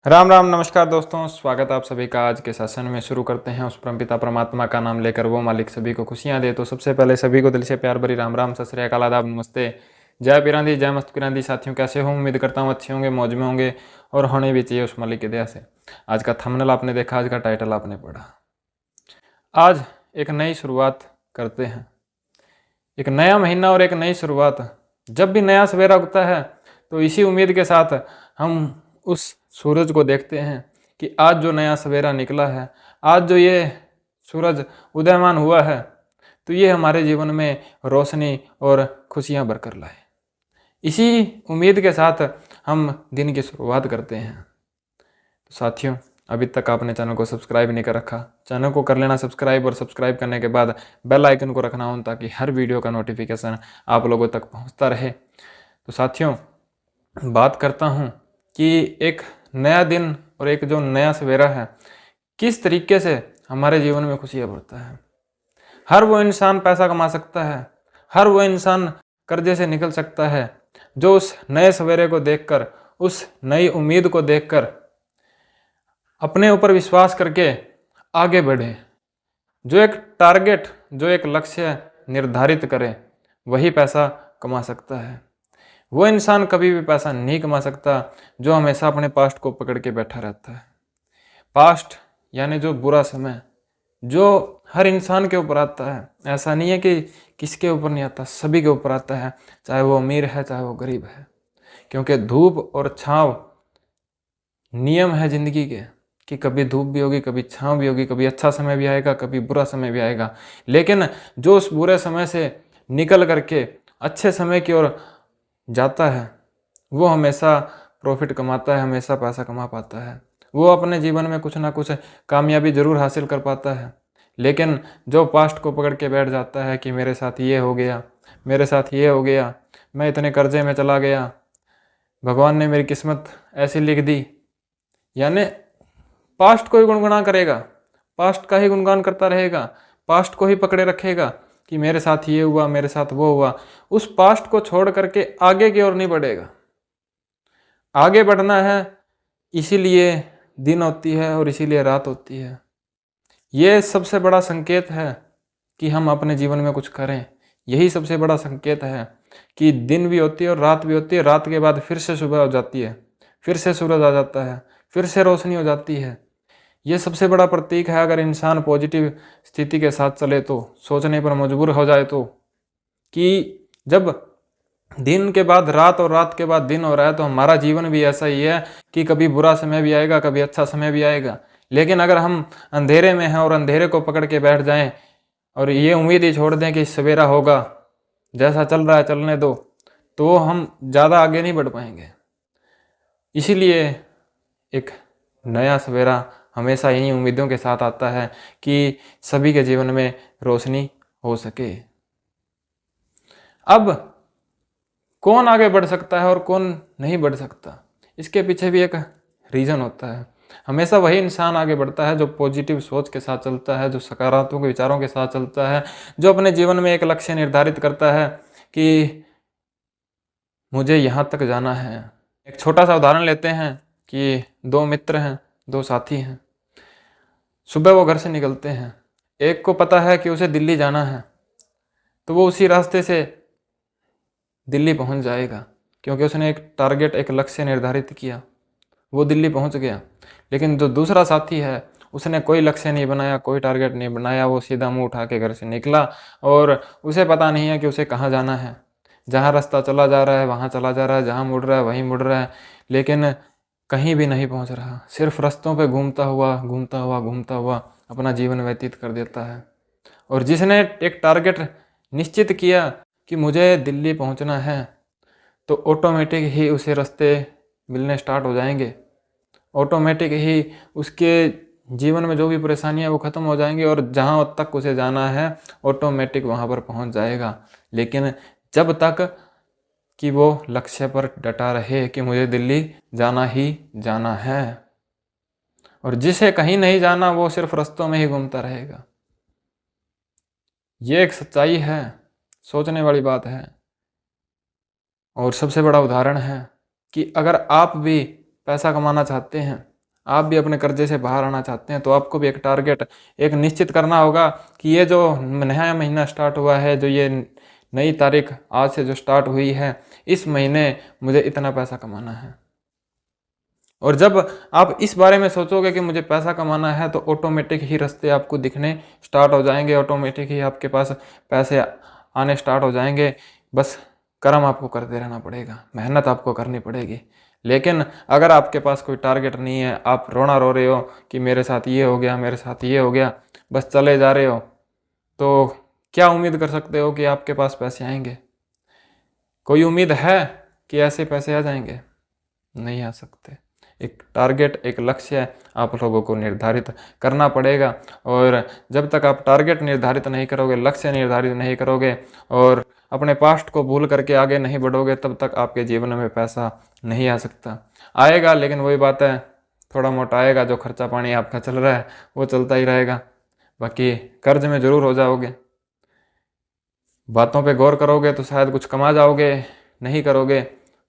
राम राम नमस्कार दोस्तों, स्वागत है आप सभी का। आज के सेशन में शुरू करते हैं उस परमपिता परमात्मा का नाम लेकर, वो मालिक सभी को खुशियां दे। तो सबसे पहले सभी को दिल से प्यार भरी राम राम, सत श्री अकाल, आदाब, नमस्ते, जय पीरांदी, जय मस्त पीरांदी। साथियों कैसे हो? उम्मीद करता हूँ अच्छे होंगे, मौज में होंगे और होने भी चाहिए उस मालिक की दया से। आज का थंबनेल आपने देखा, आज का टाइटल आपने पढ़ा। आज एक नई शुरुआत करते हैं, एक नया महीना और एक नई शुरुआत। जब भी नया सवेरा उगता है तो इसी उम्मीद के साथ हम उस सूरज को देखते हैं कि आज जो नया सवेरा निकला है, आज जो ये सूरज उदयमान हुआ है, तो ये हमारे जीवन में रोशनी और खुशियां भरकर लाए। इसी उम्मीद के साथ हम दिन की शुरुआत करते हैं। तो साथियों, अभी तक आपने चैनल को सब्सक्राइब नहीं कर रखा, चैनल को कर लेना सब्सक्राइब, और सब्सक्राइब करने के बाद बेल आइकन को रखना हो ताकि हर वीडियो का नोटिफिकेशन आप लोगों तक पहुंचता रहे। तो साथियों, बात करता हूं कि एक नया दिन और एक जो नया सवेरा है, किस तरीके से हमारे जीवन में खुशियाँ भरता है। हर वो इंसान पैसा कमा सकता है, हर वो इंसान कर्जे से निकल सकता है जो उस नए सवेरे को देखकर, उस नई उम्मीद को देखकर अपने ऊपर विश्वास करके आगे बढ़े। जो एक टारगेट, जो एक लक्ष्य निर्धारित करे, वही पैसा कमा सकता है। वो इंसान कभी भी पैसा नहीं कमा सकता जो हमेशा अपने पास्ट को पकड़ के बैठा रहता है। पास्ट यानी जो बुरा समय, जो हर इंसान के ऊपर आता है। ऐसा नहीं है कि किसके ऊपर नहीं आता, सभी के ऊपर आता है, चाहे वो अमीर है चाहे वो गरीब है। क्योंकि धूप और छांव नियम है जिंदगी के, कि कभी धूप भी होगी, कभी छांव भी होगी, कभी अच्छा समय भी आएगा, कभी बुरा समय भी आएगा। लेकिन जो उस बुरे समय से निकल करके अच्छे समय की ओर जाता है, वो हमेशा प्रॉफिट कमाता है, हमेशा पैसा कमा पाता है। वो अपने जीवन में कुछ ना कुछ कामयाबी जरूर हासिल कर पाता है। लेकिन जो पास्ट को पकड़ के बैठ जाता है कि मेरे साथ ये हो गया, मेरे साथ ये हो गया, मैं इतने कर्जे में चला गया, भगवान ने मेरी किस्मत ऐसी लिख दी, यानी पास्ट को ही गुनगुना करेगा, पास्ट का ही गुणगान करता रहेगा, पास्ट को ही पकड़े रखेगा कि मेरे साथ ये हुआ, मेरे साथ वो हुआ। उस पास्ट को छोड़ करके आगे की ओर नहीं बढ़ेगा। आगे बढ़ना है, इसीलिए दिन होती है और इसीलिए रात होती है। ये सबसे बड़ा संकेत है कि हम अपने जीवन में कुछ करें। यही सबसे बड़ा संकेत है कि दिन भी होती है और रात भी होती है। रात के बाद फिर से सुबह हो जाती है, फिर से सूरज आ जाता है, फिर से रोशनी हो जाती है। ये सबसे बड़ा प्रतीक है। अगर इंसान पॉजिटिव स्थिति के साथ चले तो, सोचने पर मजबूर हो जाए तो, कि जब दिन के बाद रात और रात के बाद दिन हो रहा है, तो हमारा जीवन भी ऐसा ही है कि कभी बुरा समय भी आएगा, कभी अच्छा समय भी आएगा। लेकिन अगर हम अंधेरे में हैं और अंधेरे को पकड़ के बैठ जाएं और ये उम्मीद ही छोड़ दें कि सवेरा होगा, जैसा चल रहा है चलने दो, तो हम ज़्यादा आगे नहीं बढ़ पाएंगे। इसीलिए एक नया सवेरा हमेशा इन्हीं उम्मीदों के साथ आता है कि सभी के जीवन में रोशनी हो सके। अब कौन आगे बढ़ सकता है और कौन नहीं बढ़ सकता, इसके पीछे भी एक रीज़न होता है। हमेशा वही इंसान आगे बढ़ता है जो पॉजिटिव सोच के साथ चलता है, जो सकारात्मक विचारों के साथ चलता है, जो अपने जीवन में एक लक्ष्य निर्धारित करता है कि मुझे यहाँ तक जाना है। एक छोटा सा उदाहरण लेते हैं कि दो मित्र हैं, दो साथी हैं। सुबह वो घर से निकलते हैं। एक को पता है कि उसे दिल्ली जाना है, तो वो उसी रास्ते से दिल्ली पहुंच जाएगा, क्योंकि उसने एक टारगेट, एक लक्ष्य निर्धारित किया, वो दिल्ली पहुंच गया। लेकिन जो दूसरा साथी है, उसने कोई लक्ष्य नहीं बनाया, कोई टारगेट नहीं बनाया, वो सीधा मुंह उठा के घर से निकला और उसे पता नहीं है कि उसे कहाँ जाना है। जहाँ रास्ता चला जा रहा है वहाँ चला जा रहा है, जहाँ मुड़ रहा है वहीं मुड़ रहा है, लेकिन कहीं भी नहीं पहुँच रहा। सिर्फ रास्तों पे घूमता हुआ घूमता हुआ घूमता हुआ अपना जीवन व्यतीत कर देता है। और जिसने एक टारगेट निश्चित किया कि मुझे दिल्ली पहुंचना है, तो ऑटोमेटिक ही उसे रास्ते मिलने स्टार्ट हो जाएंगे। ऑटोमेटिक ही उसके जीवन में जो भी परेशानियां वो ख़त्म हो जाएंगी और जहां तक उसे जाना है ऑटोमेटिक वहां पर पहुंच जाएगा। लेकिन जब तक कि वो लक्ष्य पर डटा रहे कि मुझे दिल्ली जाना ही जाना है, और जिसे कहीं नहीं जाना वो सिर्फ रास्तों में ही घूमता रहेगा। ये एक सच्चाई है, सोचने वाली बात है। और सबसे बड़ा उदाहरण है कि अगर आप भी पैसा कमाना चाहते हैं आप भी अपने कर्जे से बाहर आना चाहते हैं तो आपको भी एक टारगेट एक निश्चित करना होगा कि ये जो नया महीना स्टार्ट हुआ है, जो ये नई तारीख आज से जो स्टार्ट हुई है, इस महीने मुझे इतना पैसा कमाना है। और जब आप इस बारे में सोचोगे कि मुझे पैसा कमाना है तो ऑटोमेटिक ही रास्ते आपको दिखने स्टार्ट हो जाएंगे, ऑटोमेटिक ही आपके पास पैसे आने स्टार्ट हो जाएंगे। बस कर्म आपको करते रहना पड़ेगा, मेहनत आपको करनी पड़ेगी। लेकिन अगर आपके पास कोई टारगेट नहीं है, आप रोना रो रहे हो कि मेरे साथ ये हो गया, मेरे साथ ये हो गया, बस चले जा रहे हो, तो क्या उम्मीद कर सकते हो कि आपके पास पैसे आएंगे? कोई उम्मीद है कि ऐसे पैसे आ जाएंगे? नहीं आ सकते। एक टारगेट, एक लक्ष्य आप लोगों को निर्धारित करना पड़ेगा। और जब तक आप टारगेट निर्धारित नहीं करोगे, लक्ष्य निर्धारित नहीं करोगे और अपने पास्ट को भूल करके आगे नहीं बढ़ोगे, तब तक आपके जीवन में पैसा नहीं आ सकता। आएगा, लेकिन वही बात है, थोड़ा मोटा आएगा। जो खर्चा पानी आपका चल रहा है वो चलता ही रहेगा, बाकी कर्ज में ज़रूर हो जाओगे। बातों पे गौर करोगे तो शायद कुछ कमा जाओगे, नहीं करोगे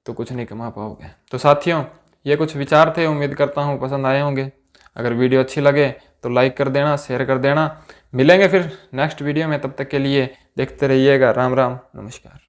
तो कुछ नहीं कमा पाओगे। तो साथियों, ये कुछ विचार थे, उम्मीद करता हूँ पसंद आए होंगे। अगर वीडियो अच्छी लगे तो लाइक कर देना, शेयर कर देना। मिलेंगे फिर नेक्स्ट वीडियो में, तब तक के लिए देखते रहिएगा। राम राम, नमस्कार।